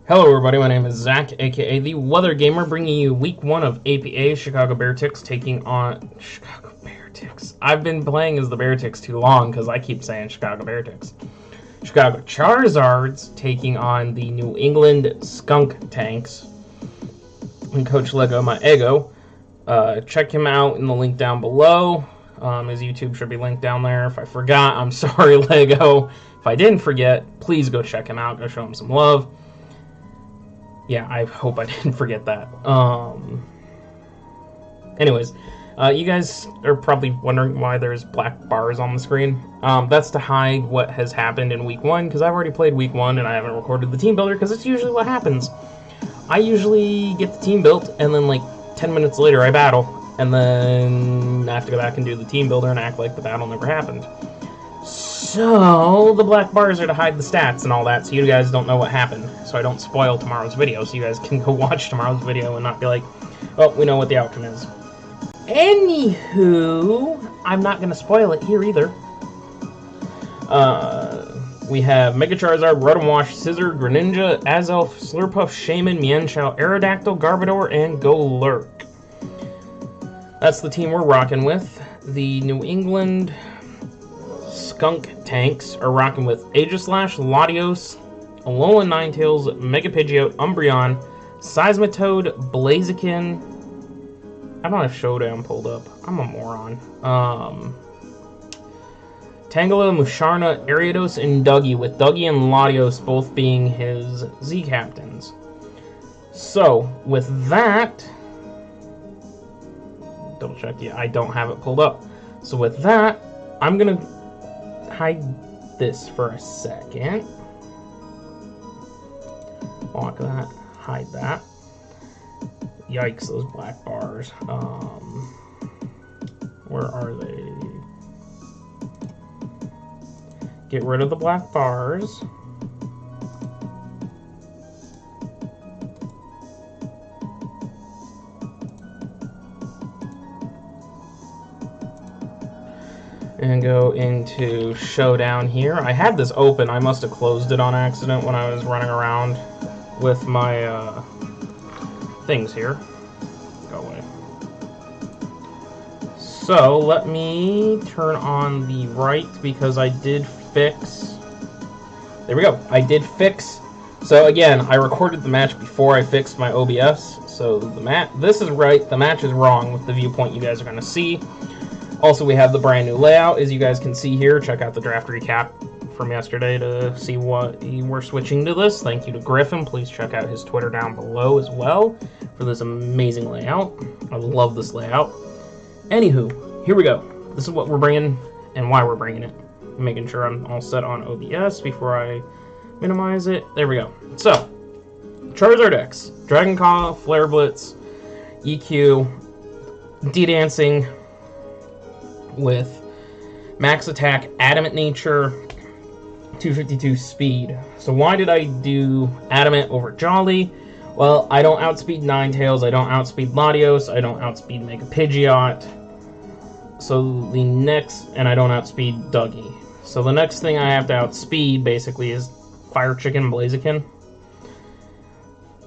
Hello everybody, my name is Zach, aka The Weather Gamer, bringing you week 1 of APA, Chicago Bearticks taking on... Chicago Bearticks. I've been playing as the Bearticks too long, because I keep saying Chicago Bearticks. Chicago Charizards taking on the New England Skuntanks. And Coach Lego, my ego. Check him out in the link down below. His YouTube should be linked down there. If I forgot, I'm sorry, Lego. If I didn't forget, please go check him out, go show him some love. Yeah, I hope I didn't forget that. Anyways, you guys are probably wondering why there's black bars on the screen. That's to hide what has happened in week 1, because I've already played week 1 and I haven't recorded the team builder, because it's usually what happens. I usually get the team built, and then like 10 minutes later I battle, and then I have to go back and do the team builder and act like the battle never happened. So, the black bars are to hide the stats and all that, so you guys don't know what happened. So I don't spoil tomorrow's video, so you guys can go watch tomorrow's video and not be like, oh, we know what the outcome is. Anywho, I'm not going to spoil it here either. We have Mega Charizard, Rotom Wash, Scizor, Greninja, Azelf, Slurpuff, Shaman, Mienshao, Aerodactyl, Garbodor, and Golurk. That's the team we're rocking with. The New England Skuntanks are rocking with Aegislash, Latios, Alolan Ninetales, Mega Pidgeot, Umbreon, Seismitoad, Blaziken. I don't have Showdown pulled up. I'm a moron. Tangela, Musharna, Ariados, and Dougie, with Dougie and Latios both being his Z captains. So, with that, double check, yeah, I don't have it pulled up. So with that, I'm gonna hide this for a second. Lock that, hide that. Yikes, those black bars. Where are they? Get rid of the black bars. And go into Showdown here. I had this open. I must have closed it on accident when I was running around with my things here. Go away. So let me turn on the right, because I did fix. There we go. I did fix. So again, I recorded the match before I fixed my OBS. So this is right. The match is wrong with the viewpoint you guys are going to see. Also, we have the brand new layout, as you guys can see here. Check out the draft recap from yesterday to see what we're switching to this. Thank you to Griffin. Please check out his Twitter down below as well for this amazing layout. I love this layout. Anywho, here we go. This is what we're bringing and why we're bringing it. I'm making sure I'm all set on OBS before I minimize it. There we go. So, Charizard X, Dragon Claw, Flare Blitz, EQ, D-Dancing, with max attack, adamant nature, 252 speed. So why did I do adamant over Jolly? Well, I don't outspeed Ninetales, I don't outspeed Latios, I don't outspeed Mega Pidgeot. So the next, and I don't outspeed Dougie. So the next thing I have to outspeed basically is Fire Chicken Blaziken.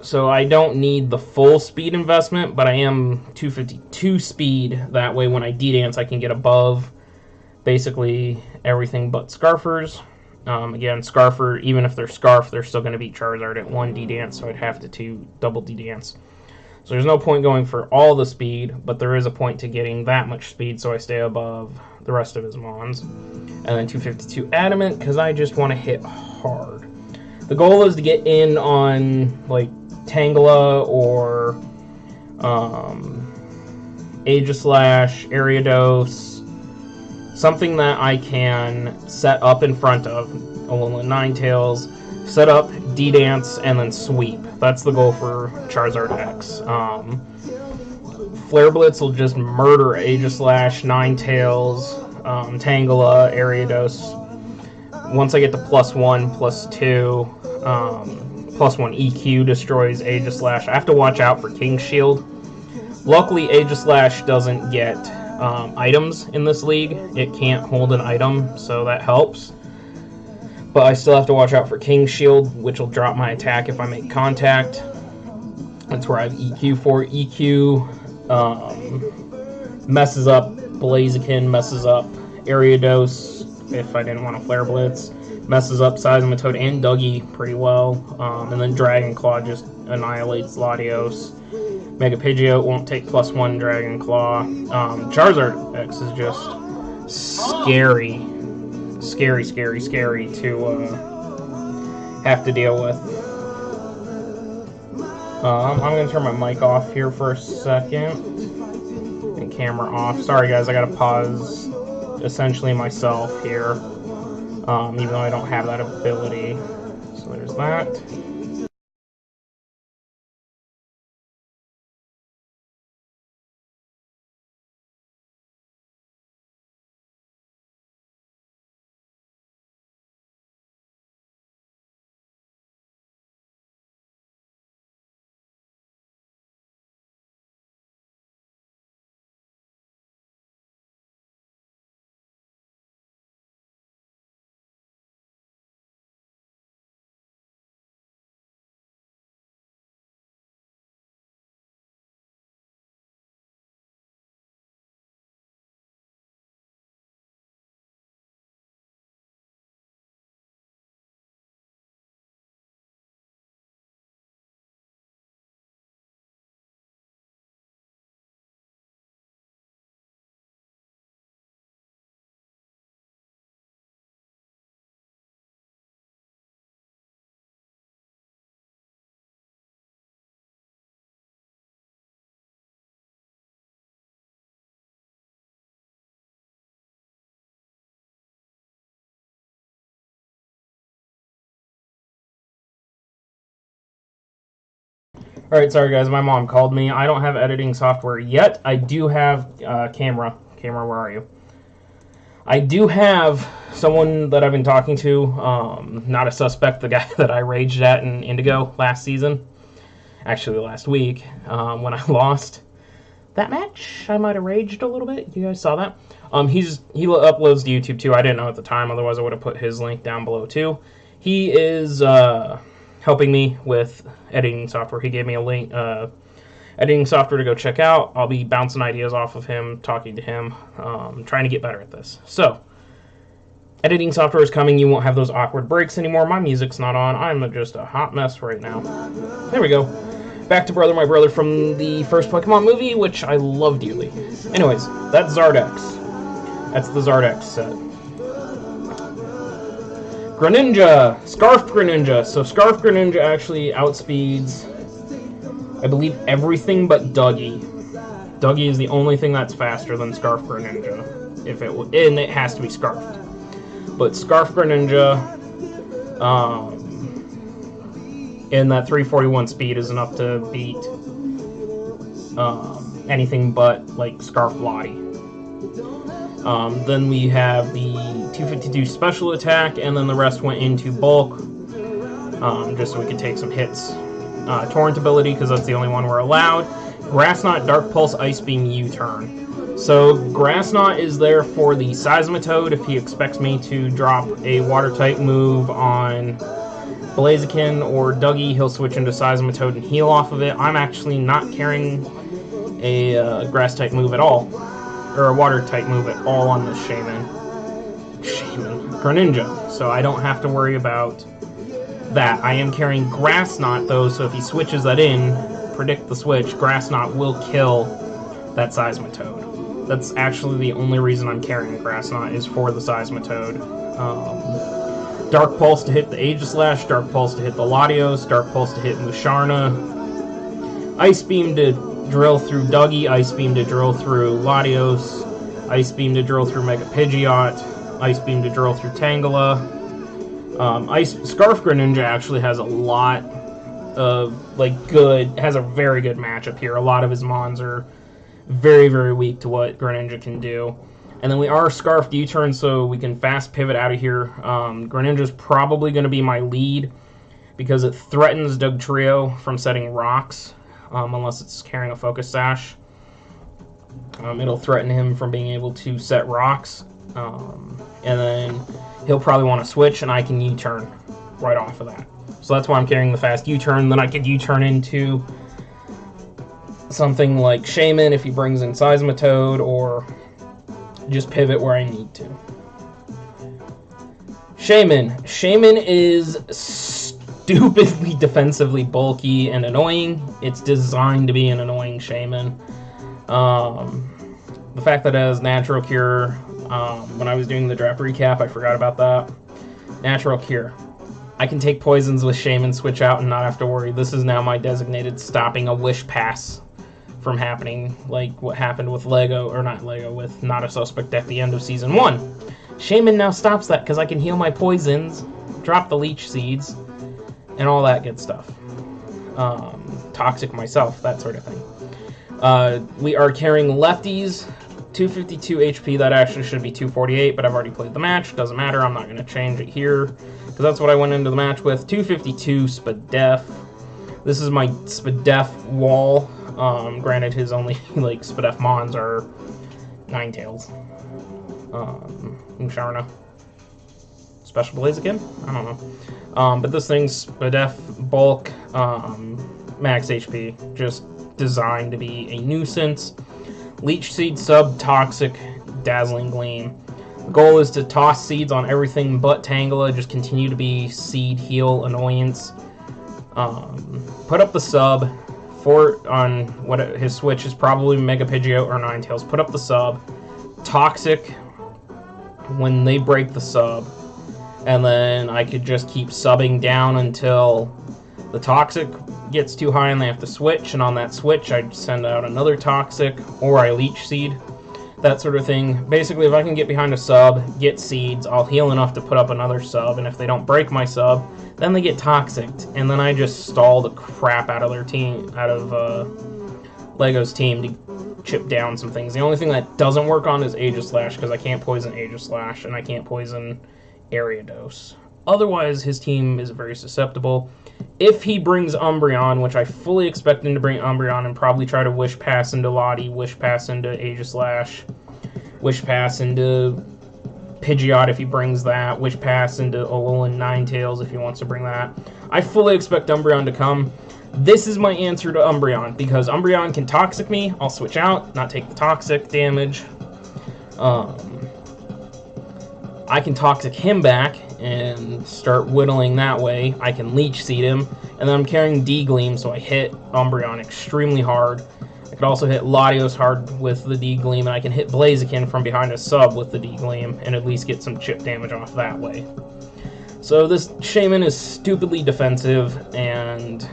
So I don't need the full speed investment, but I am 252 speed. That way when I D-Dance, I can get above basically everything but Scarfers. Again, Scarfer, even if they're Scarf, they're still going to beat Charizard at 1 D-Dance, so I'd have to double D-Dance. So there's no point going for all the speed, but there is a point to getting that much speed, so I stay above the rest of his Mons. And then 252 Adamant, because I just want to hit hard. The goal is to get in on, like, Tangela or Aegislash, Ariados, something that I can set up in front of Alolan Ninetales, set up, D-Dance, and then sweep. That's the goal for Charizard X. Flare Blitz will just murder Aegislash, Ninetales, Tangela, Ariados. Once I get to +1, +2, +1 EQ destroys Aegislash. I have to watch out for King's Shield. Luckily, Aegislash doesn't get items in this league. It can't hold an item, so that helps. But I still have to watch out for King's Shield, which will drop my attack if I make contact. That's where I have EQ for. EQ messes up Blaziken, messes up Ariados if I didn't want to Flare Blitz, messes up Seismitoad and Dougie pretty well, and then Dragon Claw just annihilates Latios. Mega Pidgeot won't take +1 Dragon Claw. Charizard X is just scary to have to deal with. I'm going to turn my mic off here for a second. And camera off. Sorry guys, I got to pause essentially myself here. Even though I don't have that ability. So there's that. Alright, sorry guys, my mom called me. I don't have editing software yet. I do have camera. Camera, where are you? I do have someone that I've been talking to, not a suspect, the guy that I raged at in Indigo last season. Actually, last week, when I lost that match. I might have raged a little bit. You guys saw that? He uploads to YouTube too. I didn't know at the time, otherwise I would have put his link down below too. He is helping me with editing software. He gave me a link, editing software to go check out. I'll be bouncing ideas off of him, talking to him, trying to get better at this. So, editing software is coming. You won't have those awkward breaks anymore. My music's not on. I'm just a hot mess right now. There we go. Back to Brother My Brother from the first Pokemon movie, which I love dearly. Anyways, that's Zardex. That's the Zardex set. Greninja! Scarfed Greninja. So Scarfed Greninja actually outspeeds, I believe, everything but Dougie. Dougie is the only thing that's faster than Scarfed Greninja. And it has to be Scarfed. But Scarfed Greninja, and that 341 speed is enough to beat anything but, like, Scarf Lottie. Then we have the 252 special attack, and then the rest went into bulk, just so we could take some hits. Torrent ability, because that's the only one we're allowed. Grass Knot, Dark Pulse, Ice Beam, U-Turn. So Grass Knot is there for the Seismitoad if he expects me to drop a Water-type move on Blaziken or Dougie. He'll switch into Seismitoad and heal off of it. I'm actually not carrying a Grass-type move at all. Or a Water-type move at all on this Greninja, so I don't have to worry about that. I am carrying Grass Knot, though, so if he switches that in, predict the switch, Grass Knot will kill that Seismitoad. That's actually the only reason I'm carrying Grass Knot, is for the Seismitoad. Dark Pulse to hit the Aegislash, Dark Pulse to hit the Latios, Dark Pulse to hit Musharna, Ice Beam to drill through Dougie, Ice Beam to drill through Latios, Ice Beam to drill through Mega Pidgeot, Ice Beam to drill through Tangela. Scarf Greninja actually has a lot of, has a very good matchup here. A lot of his mons are very, very weak to what Greninja can do. And then we are Scarfed U-Turn, so we can fast pivot out of here. Greninja's probably going to be my lead, because it threatens Dugtrio from setting rocks. Unless it's carrying a Focus Sash. It'll threaten him from being able to set rocks. And then he'll probably want to switch, and I can U-turn right off of that. So that's why I'm carrying the fast U-turn. Then I could U-turn into something like Shaman if he brings in Seismitoad, or just pivot where I need to. Shaman. Shaman is stupidly defensively bulky and annoying. It's designed to be an annoying Shaman. The fact that it has Natural Cure, when I was doing the draft recap, I forgot about that. Natural Cure. I can take poisons with Shaman, switch out, and not have to worry. This is now my designated stopping a Wish Pass from happening, like what happened with Lego, or not Lego, with Not a Suspect at the end of Season 1. Shaman now stops that because I can heal my poisons, drop the Leech Seeds, and all that good stuff. Toxic myself, that sort of thing. We are carrying lefties, 252 HP. That actually should be 248, but I've already played the match. Doesn't matter, I'm not going to change it here, because that's what I went into the match with. 252 Spadef. This is my Spadef wall. Granted, his only like Spadef Mons are Ninetales. Musharna. Special Blaziken? I don't know. But this thing's Spadef bulk, max HP, just designed to be a nuisance. Leech Seed, sub, toxic, dazzling gleam. The goal is to toss seeds on everything but Tangela, just continue to be seed heal annoyance. Put up the sub. On what his switch is probably Mega Pidgeot or Ninetales. Put up the sub. Toxic when they break the sub. And then I could just keep subbing down until the Toxic gets too high and they have to switch. And on that switch, I'd send out another Toxic, or I Leech Seed. That sort of thing. Basically, if I can get behind a sub, get seeds, I'll heal enough to put up another sub. And if they don't break my sub, then they get Toxicked, and then I just stall the crap out of their team, out of Lego's team, to chip down some things. The only thing that doesn't work on is Aegislash, because I can't poison Aegislash, and I can't poison Ariados. Otherwise, his team is very susceptible. If he brings Umbreon, which I fully expect him to bring Umbreon, and probably try to Wish Pass into Lottie, Wish Pass into Aegislash, Wish Pass into Pidgeot if he brings that, Wish Pass into Alolan Ninetales if he wants to bring that. I fully expect Umbreon to come. This is my answer to Umbreon, because Umbreon can Toxic me, I'll switch out, not take the Toxic damage. I can Toxic him back and start whittling that way. I can Leech Seed him, and then I'm carrying D-Gleam, so I hit Umbreon extremely hard. I could also hit Latios hard with the D-Gleam, and I can hit Blaziken from behind a sub with the D-Gleam, and at least get some chip damage off that way. So this Shaman is stupidly defensive and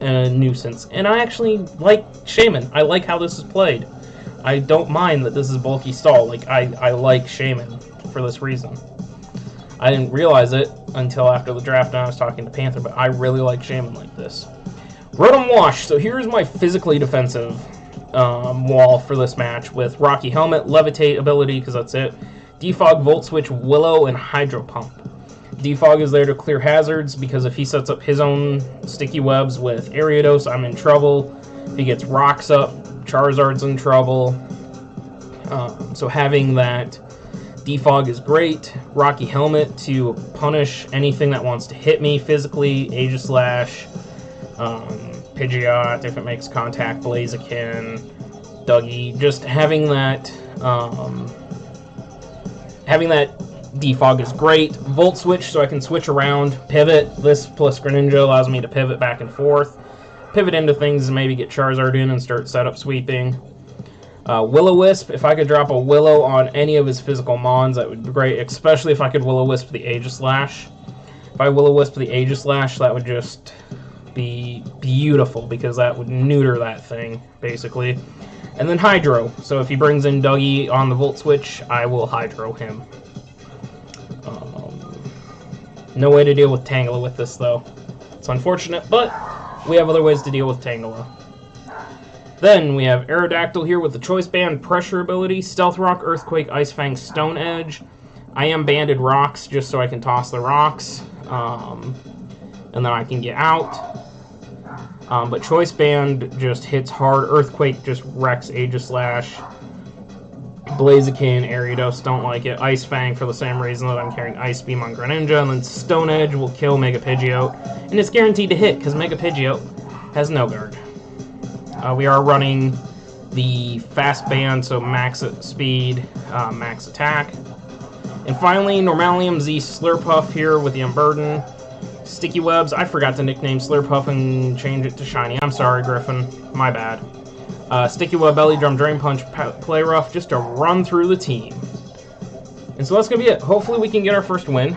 a nuisance. And I actually like Shaman. I like how this is played. I don't mind that this is bulky stall. Like, I like Shaman for this reason. I didn't realize it until after the draft and I was talking to Panther, but I really like Shaman like this. Rotom Wash. So here's my physically defensive wall for this match with Rocky Helmet, Levitate ability, because that's it. Defog, Volt Switch, Willow, and Hydro Pump. Defog is there to clear hazards, because if he sets up his own sticky webs with Ariados, I'm in trouble. If he gets rocks up, Charizard's in trouble. So having that Defog is great. Rocky Helmet to punish anything that wants to hit me physically. Aegislash, Pidgeot if it makes contact, Blaziken, Dougie. Just having that Defog is great. Volt Switch, so I can switch around. Pivot. This plus Greninja allows me to pivot back and forth. Pivot into things and maybe get Charizard in and start setup sweeping. Will-O-Wisp, if I could drop a Willow on any of his physical Mons, that would be great, especially if I could Will-O-Wisp the Aegislash. If I Will-O-Wisp the Aegislash, that would just be beautiful, because that would neuter that thing, basically. And then Hydro, so if he brings in Dougie on the Volt Switch, I will Hydro him. No way to deal with Tangela with this, though. It's unfortunate, but we have other ways to deal with Tangela. Then we have Aerodactyl here with the Choice Band Pressure ability, Stealth Rock, Earthquake, Ice Fang, Stone Edge. I am banded rocks just so I can toss the rocks, and then I can get out. But Choice Band just hits hard. Earthquake just wrecks Aegislash. Blaziken, Ariados don't like it. Ice Fang for the same reason that I'm carrying Ice Beam on Greninja. And then Stone Edge will kill Mega Pidgeot. And it's guaranteed to hit because Mega Pidgeot has no guard. We are running the Fast Band, so max speed, max attack. And finally, Normalium Z Slurpuff here with the Unburden. Sticky Webs, I forgot to nickname Slurpuff and change it to Shiny. I'm sorry, Griffin. My bad. Sticky Web, Belly Drum, Drain Punch, Play Rough, just to run through the team. And so that's going to be it. Hopefully we can get our first win.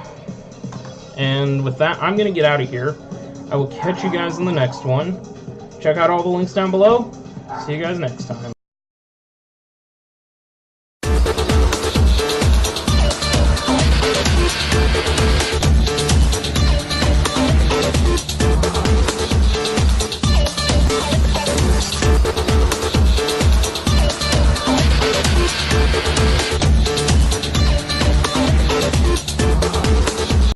And with that, I'm going to get out of here. I will catch you guys in the next one. Check out all the links down below. See you guys next time.